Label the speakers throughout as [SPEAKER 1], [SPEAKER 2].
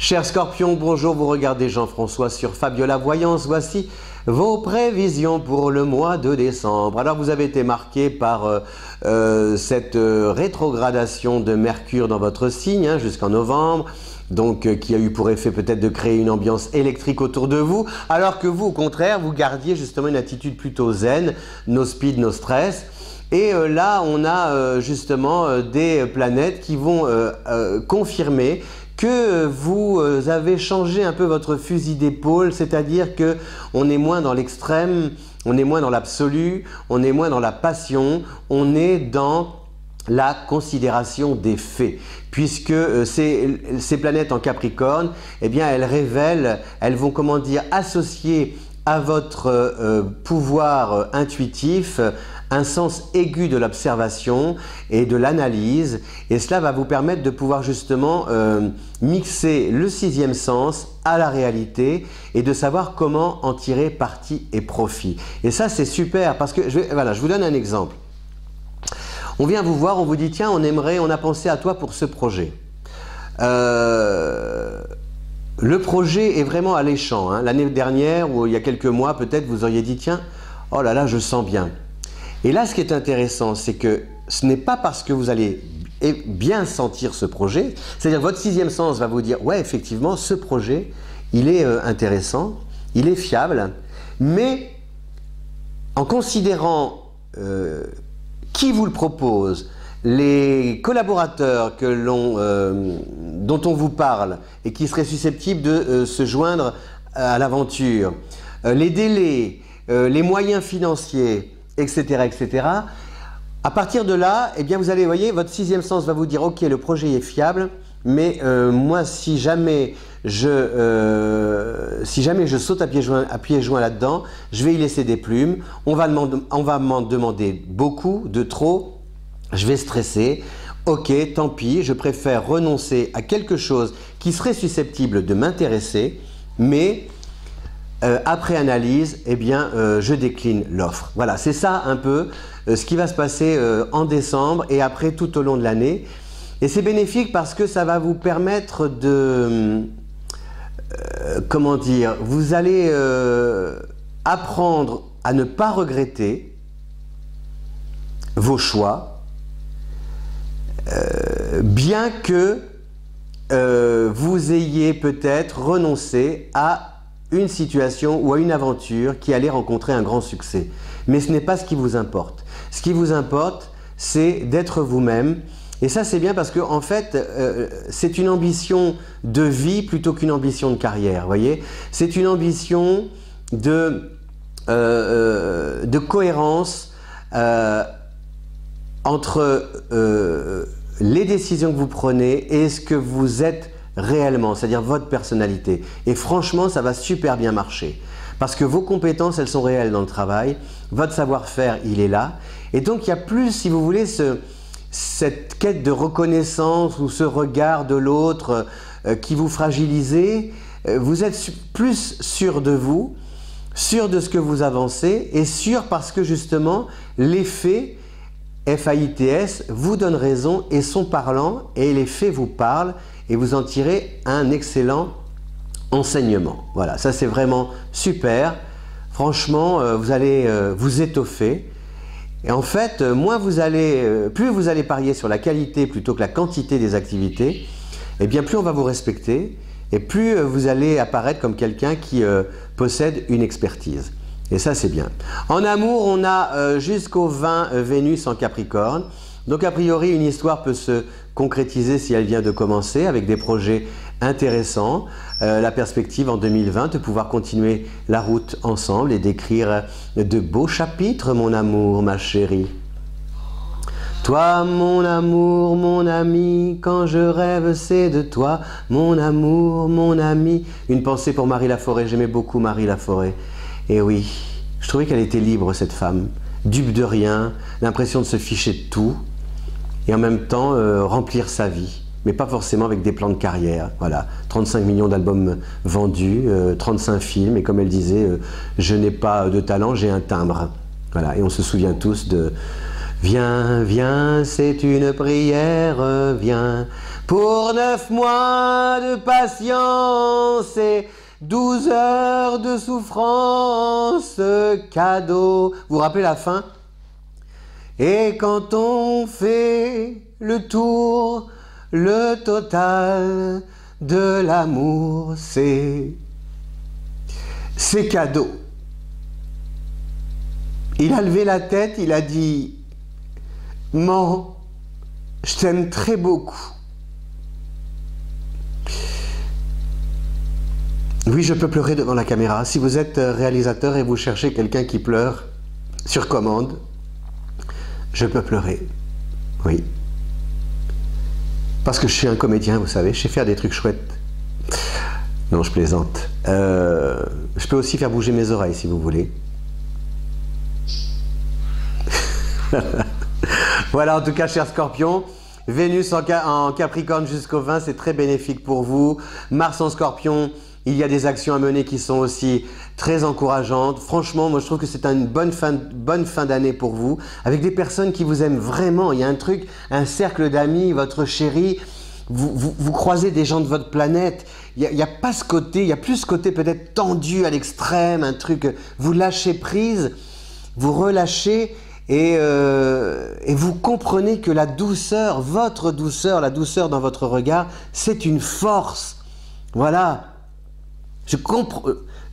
[SPEAKER 1] Chers Scorpions, bonjour, vous regardez Jean-François sur Fabiola Voyance. Voici vos prévisions pour le mois de décembre. Alors vous avez été marqué par cette rétrogradation de Mercure dans votre signe jusqu'en novembre, donc qui a eu pour effet peut-être de créer une ambiance électrique autour de vous, alors que vous au contraire vous gardiez justement une attitude plutôt zen, no speed, no stress. Et là on a justement des planètes qui vont confirmer que vous avez changé un peu votre fusil d'épaule, c'est-à-dire que on est moins dans l'extrême, on est moins dans l'absolu, on est moins dans la passion, on est dans la considération des faits, puisque ces planètes en Capricorne, eh bien elles révèlent, elles vont comment dire associer à votre pouvoir intuitif un sens aigu de l'observation et de l'analyse, et cela va vous permettre de pouvoir justement mixer le sixième sens à la réalité et de savoir comment en tirer parti et profit. Et ça c'est super parce que voilà, je vous donne un exemple. On vient vous voir, on vous dit tiens, on a pensé à toi pour ce projet. Le projet est vraiment alléchant. L'année dernière ou il y a quelques mois peut-être vous auriez dit tiens, oh là là, je sens bien. Et là, ce qui est intéressant, c'est que ce n'est pas parce que vous allez bien sentir ce projet, c'est-à-dire votre sixième sens va vous dire ouais, effectivement, ce projet, il est intéressant, il est fiable, mais en considérant qui vous le propose, les collaborateurs dont on vous parle et qui seraient susceptibles de se joindre à l'aventure, les délais, les moyens financiers, etc., etc. À partir de là, eh bien vous allez, voyez, votre sixième sens va vous dire ok, le projet est fiable, mais moi si jamais je saute à pieds joints là-dedans, je vais y laisser des plumes, on va m'en demander beaucoup, de trop, je vais stresser, ok, tant pis, je préfère renoncer à quelque chose qui serait susceptible de m'intéresser, mais après analyse, eh bien, je décline l'offre. Voilà, c'est ça un peu ce qui va se passer en décembre et après tout au long de l'année. Et c'est bénéfique parce que ça va vous permettre de, comment dire, vous allez apprendre à ne pas regretter vos choix, bien que vous ayez peut-être renoncé à une situation ou à une aventure qui allait rencontrer un grand succès. Mais ce n'est pas ce qui vous importe. Ce qui vous importe, c'est d'être vous-même. Et ça, c'est bien parce que en fait, c'est une ambition de vie plutôt qu'une ambition de carrière. Voyez, c'est une ambition de cohérence entre les décisions que vous prenez et ce que vous êtes réellement, c'est-à-dire votre personnalité. Et franchement, ça va super bien marcher. Parce que vos compétences, elles sont réelles dans le travail. Votre savoir-faire, il est là. Et donc, il y a plus, si vous voulez, cette quête de reconnaissance ou ce regard de l'autre qui vous fragilisez. Vous êtes plus sûr de vous, sûr de ce que vous avancez et sûr parce que justement, les faits, FAITS, vous donnent raison et sont parlants et les faits vous parlent et vous en tirez un excellent enseignement. Voilà, ça c'est vraiment super. Franchement, vous allez vous étoffer. Et en fait, plus vous allez parier sur la qualité plutôt que la quantité des activités, et bien plus on va vous respecter et plus vous allez apparaître comme quelqu'un qui possède une expertise. Et ça c'est bien. En amour, on a jusqu'au 20 Vénus en Capricorne. Donc a priori, une histoire peut se concrétiser si elle vient de commencer avec des projets intéressants. La perspective en 2020 de pouvoir continuer la route ensemble et d'écrire de beaux chapitres, mon amour, ma chérie. Toi, mon amour, mon ami, quand je rêve, c'est de toi, mon amour, mon ami. Une pensée pour Marie Laforêt, j'aimais beaucoup Marie Laforêt. Et oui, je trouvais qu'elle était libre, cette femme, dupe de rien, l'impression de se ficher de tout. Et en même temps remplir sa vie, mais pas forcément avec des plans de carrière. Voilà, 35 millions d'albums vendus, 35 films, et comme elle disait, je n'ai pas de talent, j'ai un timbre. Voilà, et on se souvient tous de « Viens, viens, c'est une prière, viens, Pour 9 mois de patience et 12 heures de souffrance, cadeau. Vous vous rappelez la fin? Et quand on fait le tour, le total de l'amour, c'est cadeau. Il a levé la tête, il a dit « Man, je t'aime très beaucoup. » Oui, je peux pleurer devant la caméra. Si vous êtes réalisateur et vous cherchez quelqu'un qui pleure sur commande, je peux pleurer. Oui. Parce que je suis un comédien, vous savez, je sais faire des trucs chouettes. Non, je plaisante. Je peux aussi faire bouger mes oreilles, si vous voulez. Voilà, en tout cas, cher Scorpion, Vénus en Capricorne jusqu'au 20, c'est très bénéfique pour vous. Mars en Scorpion, il y a des actions à mener qui sont aussi très encourageantes. Franchement, moi je trouve que c'est une bonne fin d'année pour vous, avec des personnes qui vous aiment vraiment. Il y a un truc, un cercle d'amis, votre chérie, vous croisez des gens de votre planète. Il n'y a pas ce côté, il y a plus ce côté peut-être tendu à l'extrême, un truc, vous lâchez prise, vous relâchez et vous comprenez que la douceur, votre douceur, la douceur dans votre regard, c'est une force. Voilà. Je comprends,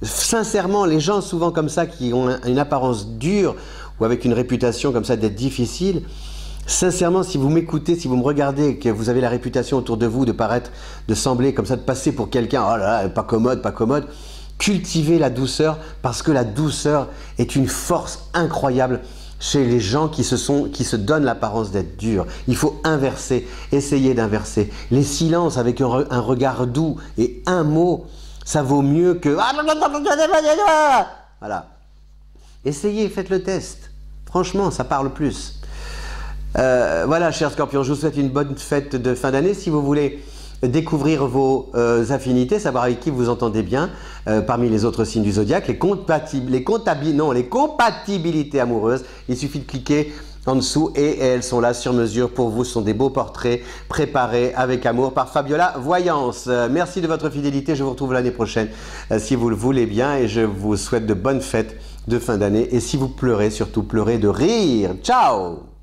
[SPEAKER 1] sincèrement, les gens souvent comme ça qui ont une apparence dure ou avec une réputation comme ça d'être difficile, sincèrement, si vous m'écoutez, si vous me regardez et que vous avez la réputation autour de vous de paraître, de sembler comme ça, de passer pour quelqu'un, oh là là, pas commode, cultivez la douceur parce que la douceur est une force incroyable chez les gens qui se donnent l'apparence d'être durs. Il faut inverser, essayer d'inverser. Les silences avec un regard doux et un mot, ça vaut mieux que... Voilà. Essayez, faites le test. Franchement, ça parle plus. Voilà, cher Scorpion, je vous souhaite une bonne fête de fin d'année. Si vous voulez découvrir vos affinités, savoir avec qui vous entendez bien, parmi les autres signes du zodiaque, les compatibilités amoureuses, il suffit de cliquer en dessous et elles sont là sur mesure pour vous. Ce sont des beaux portraits préparés avec amour par Fabiola Voyance. Merci de votre fidélité. Je vous retrouve l'année prochaine si vous le voulez bien et je vous souhaite de bonnes fêtes de fin d'année. Et si vous pleurez, surtout pleurez de rire. Ciao!